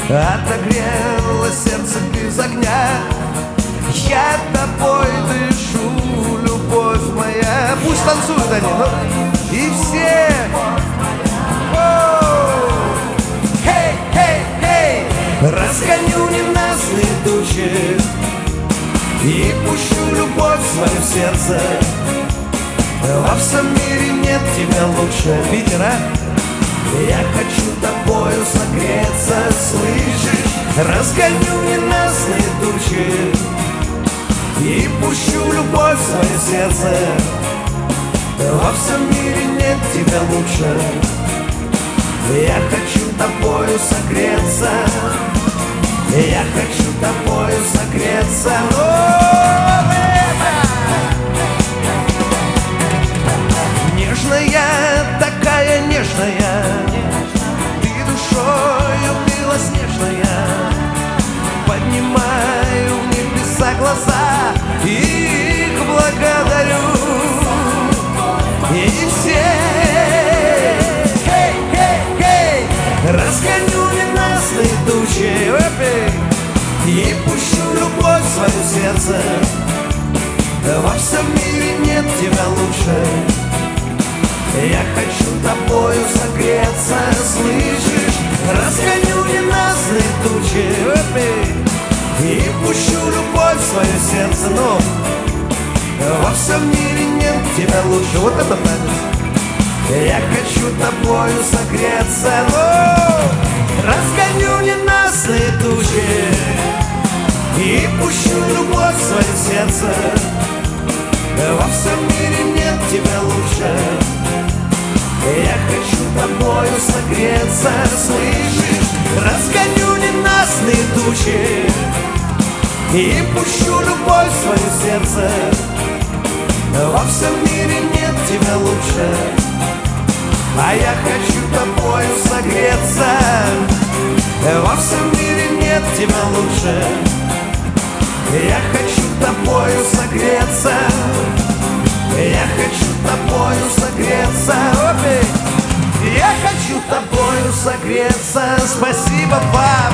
отогрела сердце без огня. Я тобой дышу, любовь моя. Пусть танцуют они, ну и все. Хей, хей, хей, разгоню ненастные тучи и пущу любовь в свое сердце. Во всем мире нет тебя лучше. Питер, а? Я хочу тобою согреться, слышишь? Разгоню ненастные тучи и пущу любовь в свое сердце. Во всем мире нет тебя лучше. Я хочу тобою согреться. Я хочу тобою согреться. Нежная, такая нежная, ты душою белоснежная. Поднимаю в небеса глаза и их благодарю. И все, хей, хей, хей, разгоню ненастные тучи и пущу любовь в свое сердце. Во всем мире нет тебя лучше. Я хочу тобою согреться, слышишь? Разгоню ненастные тучи и пущу любовь в свое сердце. Но во всем мире нет тебя лучше. Вот это правильно. Я хочу тобою согреться, но разгоню ненастные тучи и пущу любовь в свое сердце. Во всем мире нет тебя лучше. Я хочу тобою согреться, слышишь? Разгоню ненастные тучи и пущу любовь в свое сердце. Во всем мире нет тебя лучше. А я хочу тобою согреться. Во всем мире нет тебя лучше. Я хочу тобою согреться. Я хочу тобою согреться. Я хочу тобою согреться. Спасибо вам.